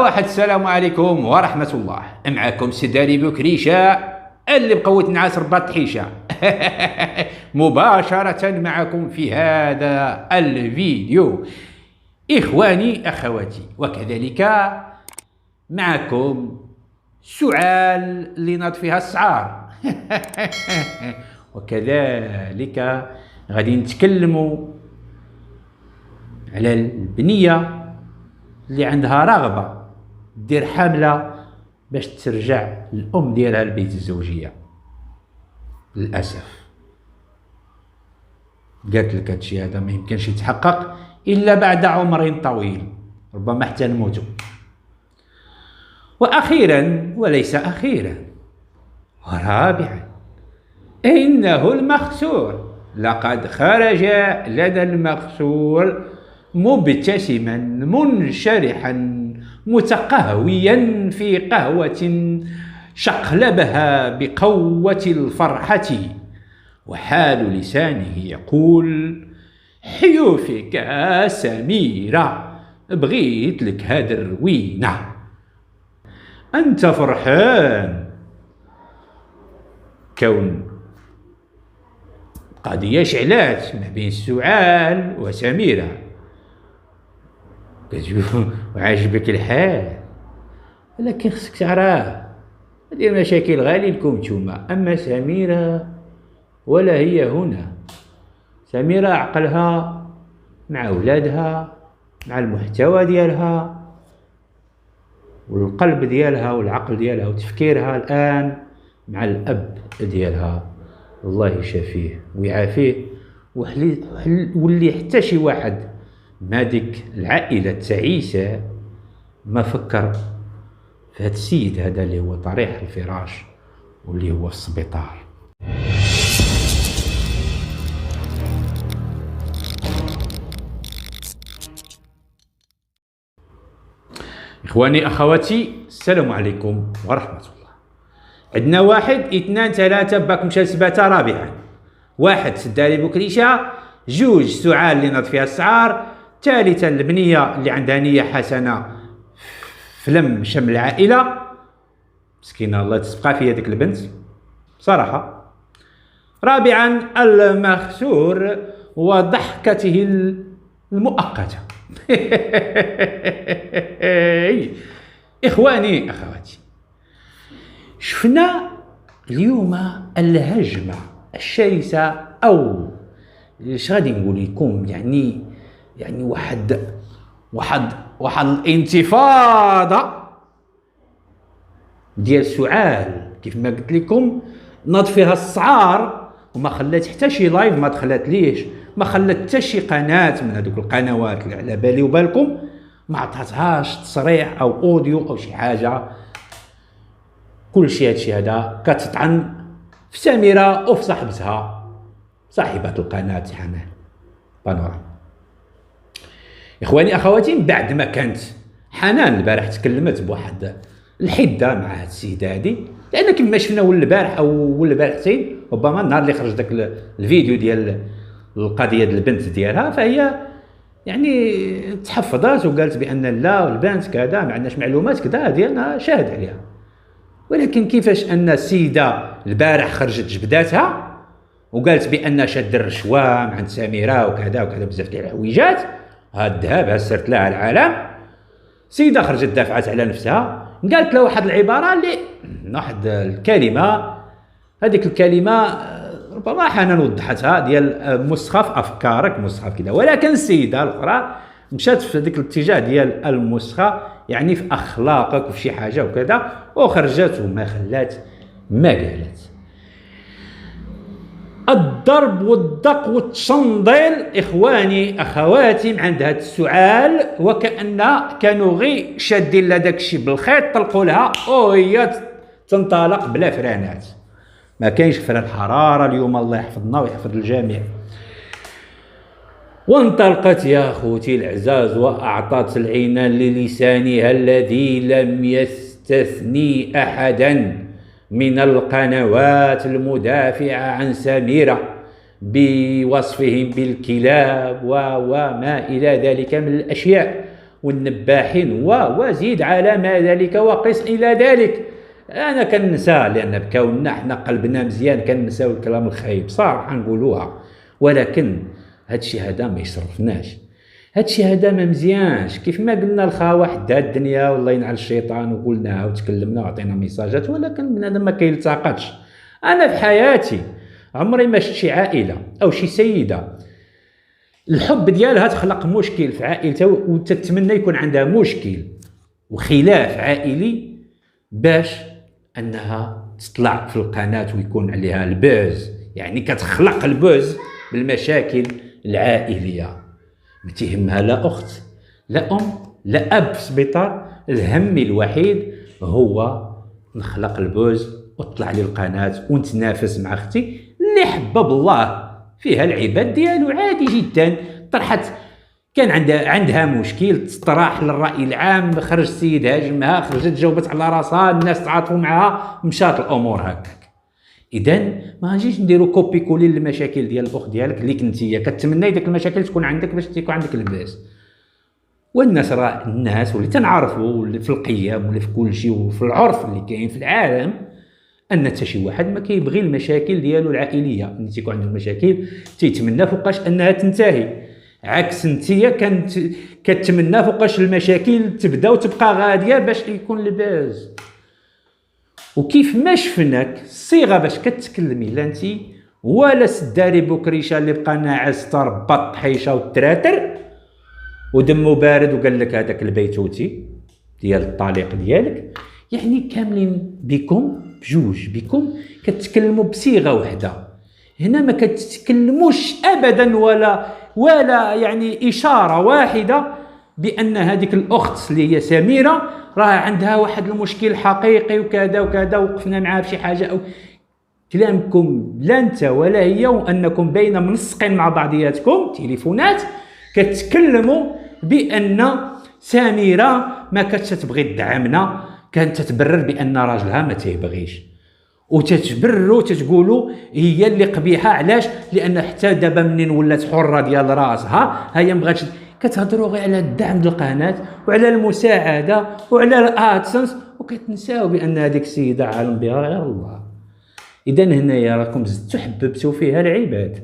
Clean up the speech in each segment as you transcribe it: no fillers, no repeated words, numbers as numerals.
واحد السلام عليكم ورحمة الله. معكم سداري بكريشة اللي بقوة نعاس رباط حيشة مباشرة معكم في هذا الفيديو. إخواني أخواتي، وكذلك معكم سعال لنطفها السعار وكذلك غادي نتكلموا على البنية اللي عندها رغبة دير حملة باش ترجع الأم ديالها لبيت الزوجية. للأسف قالت لك هادشي هذا ما يمكنش يتحقق إلا بعد عمر طويل، ربما حتى نموتوا. وأخيرا وليس أخيرا ورابعا، إنه المخسور لقد خرج لدى المخسور مبتسما منشرحا متقهويا في قهوة شقلبها بقوة الفرحة، وحال لسانه يقول: حيوفك يا سميرة، بغيت لك هاد الروينة. أنت فرحان كون قضية شعلات ما بين سعال وسميرة، كتشوف وعاجبك الحال، ولكن خصك تعرف هذه المشاكل غالي لكم نتوما. أما سميرة ولا هي هنا. سميرة عقلها مع أولادها، مع المحتوى ديالها والقلب ديالها والعقل ديالها وتفكيرها الآن مع الأب ديالها، الله يشافيه ويعافيه. واللي حتى شي واحد ما ديك العائلة التعيسة ما فكر في هذا السيد هذا اللي هو طريح الفراش واللي هو في السبيطار. إخواني أخواتي، السلام عليكم ورحمة الله. عندنا 1 2 3 باك مشى لسباتة. رابعا 1 سداري بكريشة، 2 سعال اللي ناض فيها السعار، 3 البنية اللي عندها نية حسنة في لم شمل العائلة. مسكينة الله تسبقى فيها ديك البنت صراحة. 4 المخسور وضحكته المؤقتة إخواني أخواتي، شفنا اليوم الهجمة الشرسة، أو اش غادي نقول لكم، يعني واحد الانتفاضة ديال سعال. كيف ما قلت لكم ناض فيها السعار وما خلات حتى شي لايف، ما دخلت ليش، ما خلات حتى شي قناة من هذوك القنوات اللي على بالي وبالكم، ما عطاتهاش تصريح او اوديو او شي حاجة. كل شيء هادشي هذا كتطعن في سميرة وفي صاحبتها صاحبة القناة حنان بانوراما. إخواني أخواتي، بعد ما كانت حنان البارح تكلمت بواحد الحدة مع هاد السيدة هادي، لأن كما شفنا البارح أو البارحتين، ربما النهار اللي خرج داك الفيديو ديال القضية ديال البنت ديالها، فهي يعني تحفظت وقالت بأن لا البنت كذا ما عندناش معلومات كذا ديالنا شاهد عليها. ولكن كيفاش أن السيدة البارح خرجت جبداتها وقالت بأن شاد الرشوة مع عند سميرة وكذا وكذا بزاف ديال الحويجات، هاد الذهب هسرت لها العالم. سيدة خرجت دافعت على نفسها، قالت له واحد العبارة اللي واحد الكلمة، هذيك الكلمة ربما حنان وضحتها ديال مسخف أفكارك مسخف كذا، ولكن السيدة الأخرى مشات في هذيك الاتجاه ديال المسخة، يعني في أخلاقك وفي شي حاجة وكذا، وخرجت وما خلات ما قالت. الضرب والدق والتشنضيل إخواني أخواتي عند هاد السعال، وكأن كانوا غي شادين لها داكشي بالخيط طلقوا لها وهي تنطلق بلا فرانات. ما كاينش فران حرارة اليوم، الله يحفظنا ويحفظ الجميع. وانطلقت يا خوتي العزاز وأعطت العنان للسانها الذي لم يستثني أحدا من القنوات المدافعة عن سميرة بوصفهم بالكلاب وما إلى ذلك من الأشياء، والنباحين وزيد على ما ذلك وقس الى ذلك. انا كنسى لان بكوننا حنا قلبنا مزيان كنساو الكلام الخايب صراحه نقولوها، ولكن هادشي هذا ما يشرفناش، هادشي هذا ما مزيانش. كيف ما قلنا الخاوه حدا الدنيا والله ينعل الشيطان وقلناها وتكلمنا وعطينا ميساجات، ولكن بنادم ما كيلتقطش. انا في حياتي عمري ما شفت شي عائله او شي سيده الحب ديالها تخلق مشكل في عائلتها وتتمنى يكون عندها مشكل وخلاف عائلي باش انها تطلع في القناه ويكون عليها البوز، يعني كتخلق البوز بالمشاكل العائليه. ما تهمها لا اخت لا ام لا اب في السبيطار، الهم الوحيد هو نخلق البوز وطلع لي القناه ونتنافس مع اختي اللي حبب الله فيها العباد ديالو عادي جدا. طرحت كان عندها مشكل تطرح للرأي العام، خرج السيد هاجمها، خرجت جاوبت على راسها، الناس تعاطفوا معها، مشات الامور هكاك. اذا ما نجيش نديرو كوبي كولي للمشاكل ديال الاخت ديالك اللي كنتي كتمنى ديك المشاكل تكون عندك باش تكون عندك الباس. والناس راه الناس واللي تنعرفوا في القيم ولا في كل شيء وفي العرف اللي كاين في العالم ان حتى شي واحد ما كيبغي المشاكل ديالو العائليه، ملي تيكون عنده المشاكل تيتمنى فوقاش انها تنتهي، عكس نتيا كانت كتمنى فوقاش المشاكل تبدا وتبقى غاديه باش يكون الباز. وكيف ما شفناك الصيغه باش كتكلمي لا انت ولا سداري بوكريشه اللي بقى ناعس تربط الطحيشه والتراتر ودمه بارد وقال لك هذاك البيتوتي ديال الطليق ديالك، يعني كاملين بكم بجوج بكم كتكلموا بصيغه واحده. هنا ما كتكلموش ابدا ولا يعني اشاره واحده بان هذيك الاخت اللي هي سميره راه عندها واحد المشكل حقيقي وكذا وكذا وقفنا معها في شي حاجه، او كلامكم لا انت ولا هي وانكم بين منسقين مع بعضياتكم تليفونات كتكلموا بان سميره ما كانتش تبغي تدعمنا، كانت تتبرر بان راجلها ما تيبغيش، وتتبرروا تتقولوا هي اللي قبيحه. علاش؟ لان حتى دابا منين ولات حره ديال راسها هي مبغاتش. كتهضروا غير على الدعم ديال القناه وعلى المساعده وعلى الادسنس وكتنساو بان هذيك السيده عالم بها غير الله. اذا هنايا راكم زدتوا حببتوا فيها العباد،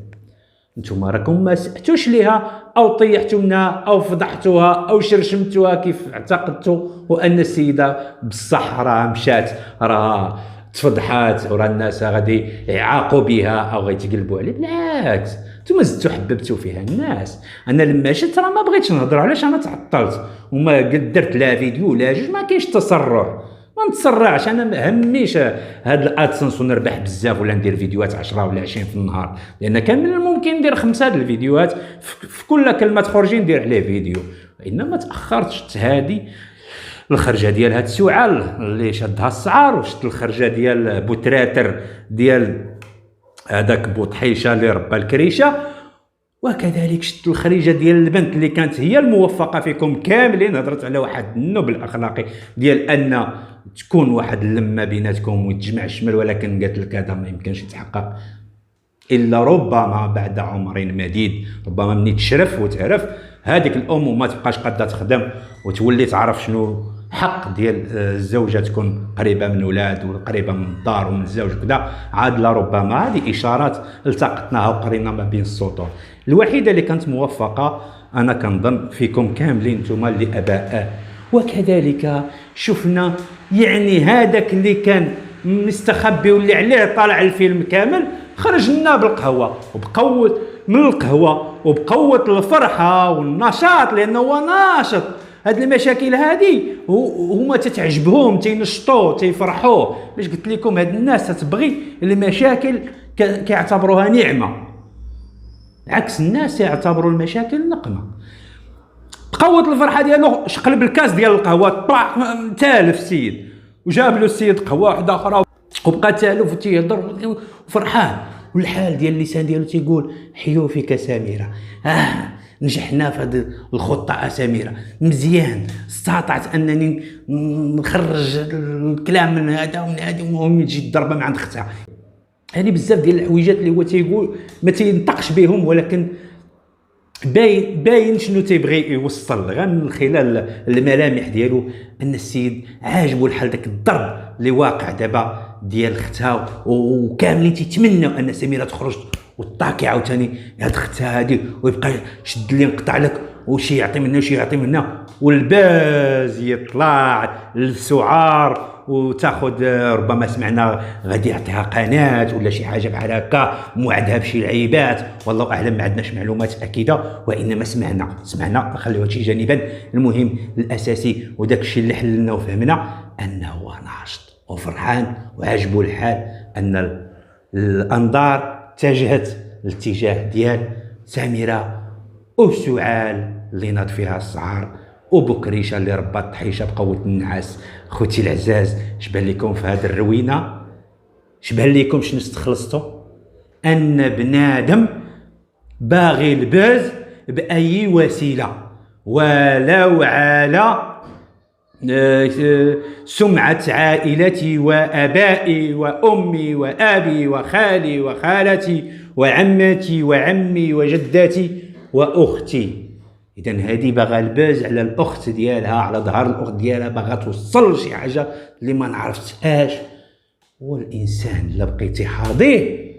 نتوما راكم ما سعتوش ليها او طيحتوا منها او فضحتوها او شرشمتوها كيف اعتقدتوا، وان السيده بصح راه مشات راه تفضحات وراه الناس غادي يعاقوا بها او غيتقلبوا عليه. بالعكس نتوما زدتوا حببتوا فيها الناس. انا لما جيت راه ما بغيتش نهضر، علاش؟ انا تعطلت وما درت لا فيديو لا جوج، ما كاينش تسرع، ما نتسرعش. انا ما همنيش هاد الادسنس ونربح بزاف ولا ندير فيديوهات 10 ولا 20 في النهار، لان كان من الممكن ندير 5 هاد الفيديوهات في كل كلمه تخرج ندير عليه فيديو. انما تاخرت، شفت هادي الخرجه ديال هاد السعال اللي شدها السعار، وشفت الخرجه ديال بوتراتر ديال هذاك بوطحيشه اللي ربى الكريشه، وكذلك شفت الخريجه ديال البنت اللي كانت هي الموفقه فيكم كاملين. هضرت على واحد النبل الاخلاقي ديال ان تكون واحد اللمه بيناتكم ويتجمع الشمل، ولكن قالت لك هذا ما يمكنش يتحقق الا ربما بعد عمر مديد، ربما مني تشرف وتعرف هذيك الام وما تبقاش قادة تخدم وتولي تعرف شنو حق ديال الزوجه تكون قريبه من اولاد وقريبه من الدار ومن الزوج وكذا. عاد لربما هذه اشارات التقطناها وقرينا ما بين السطور. الوحيده اللي كانت موفقه انا كنظن فيكم كاملين نتوما اللي اباء، وكذلك شفنا يعني هذاك اللي كان مستخبي واللي عليه طالع الفيلم كامل خرج لنا بالقهوه وبقوه من القهوه وبقوه الفرحه والنشاط، لانه هو ناشط. هاد المشاكل هذه هما تتعجبهم، تينشطوا تيفرحوا. باش قلت لكم هاد الناس تتبغي المشاكل كيعتبروها نعمه، عكس الناس يعتبروا المشاكل نقمه. بقوه الفرحه ديالو شقلب الكاس ديال القهوه طاح تالف السيد وجاب له السيد قهوه واحده اخرى وبقى تالف وتيهضر وفرحان، والحال ديال اللسان ديالو تيقول حيو فيك سميره، نجحنا في هذه الخطه سميره، مزيان استطعت انني نخرج الكلام من هذا ومن هذه، المهم تجي الضربه من عند اختها. هذه بزاف ديال الحويجات اللي هو تيقول ما تينطقش بهم، ولكن باين شنو تيبغي يوصل غير من خلال الملامح ديالو، ان السيد عاجبو الحال داك الضرب اللي واقع دابا ديال اختها، وكاملين تيتمنوا ان سميره تخرج وتطاكي عاوتاني هاد اختها هادي، ويبقى يشد اللي انقطع لك وشي يعطي منها وشي يعطي منها، والباز يطلع للسعار وتاخذ. ربما سمعنا غادي يعطيها قناه ولا شي حاجه بحال هكا، موعدها بشي لعيبات، والله اعلم، ما عندناش معلومات اكيده، وانما سمعنا خليو هادشي جانبا. المهم الاساسي وداك الشيء اللي حللنا وفهمنا انه ناشط وفرحان وعجبو الحال، ان الانظار اتجهت الاتجاه ديال سميره وسعال اللي ناض فيها السعار، وبكريشه اللي ربات الطحيشه بقوه النعاس. خوتي العزاز، شبان لكم في هذه الروينه؟ شبان لكم شنو استخلصتوا؟ ان بنادم باغي الباز باي وسيله، ولو على سمعة عائلتي وابائي وامي وابي وخالي وخالتي وعمتي وعمي وجدتي واختي. اذا هذه باغا الباز على الاخت ديالها، على ظهر الاخت ديالها، باغا توصل شي حاجه اللي ما نعرفتهاش. والانسان الا بقيتي حاضيه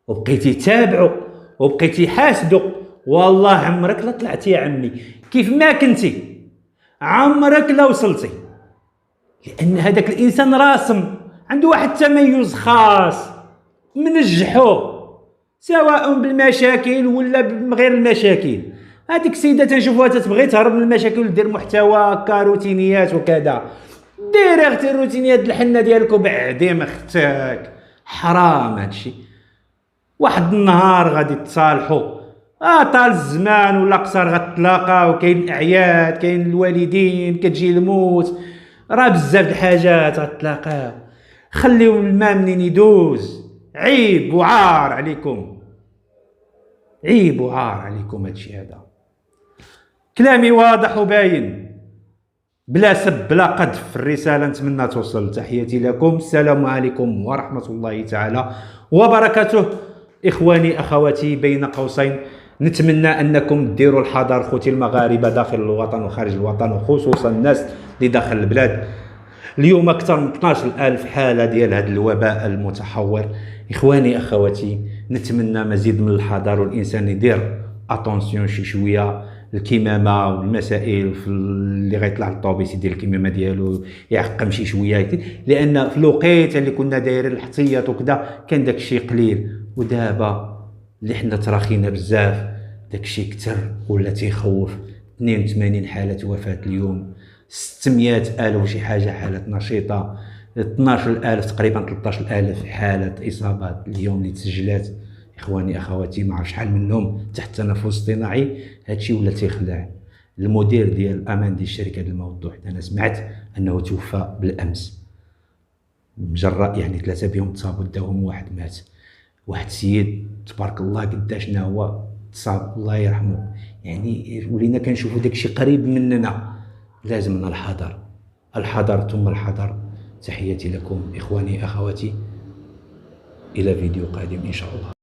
وبقيتي تابعه وبقيتي حاسده، والله عمرك لا طلعتي يا عمي كيف ما كنتي، عمرك لا وصلتي، لان هذاك الانسان راسم عنده واحد التميز خاص منجحوه، سواء بالمشاكل ولا بغير المشاكل. هذيك السيده تنشوفوها تتبغي تهرب من المشاكل ودير محتوى كروتينيات وكذا. ديري اختي الروتينيات الحنه ديالك وبعدي ما اختك، حرام هادشي. واحد النهار غادي تصالحوا، طال الزمان ولا قصر غتلاقاو، كاين الاعياد، كاين الوالدين، كتجي الموت، راه بزاف د الحاجات غتلاقاو. خليو الماء منين يدوز. عيب وعار عليكم، عيب وعار عليكم هادشي هذا. كلامي واضح وباين، بلا سب بلا قذف. الرسالة نتمنى توصل. تحياتي لكم، السلام عليكم ورحمة الله تعالى وبركاته. إخواني أخواتي، بين قوسين نتمنى أنكم ديروا الحذر خوتي المغاربة داخل الوطن وخارج الوطن، وخصوصا الناس اللي داخل البلاد. اليوم أكثر من 12,000 حالة ديال هذا الوباء المتحور. إخواني أخواتي، نتمنى مزيد من الحذر، والإنسان يدير أتونسيون شي شوية. الكمامه والمسائل اللي غيطلع للطوبيس يدير الكمامه ديالو، يعقم شي شويه، لان في الوقيته اللي كنا دايرين الاحتياط وكذا كان داك الشيء قليل، ودابا اللي حنا تراخينا بزاف داك الشيء كثر ولا تيخوف. 82 حاله وفاه اليوم، 600,000 وشي حاجه حالات نشيطه، 12,000 تقريبا 13,000 حاله اصابات اليوم اللي تسجلات. اخواني اخواتي، ما عرف شحال منهم تحت التنفس الاصطناعي. هادشي ولا تيخلع. المدير ديال امان ديال شركه الماء والضوء، انا سمعت انه توفى بالامس، مجرى يعني 3 بهم تصابوا داهم واحد مات. واحد السيد تبارك الله قداشنا هو تصاب، الله يرحمه. يعني ولينا كنشوفوا داكشي قريب مننا. لازمنا الحذر، الحذر ثم الحذر. تحياتي لكم اخواني اخواتي، الى فيديو قادم ان شاء الله.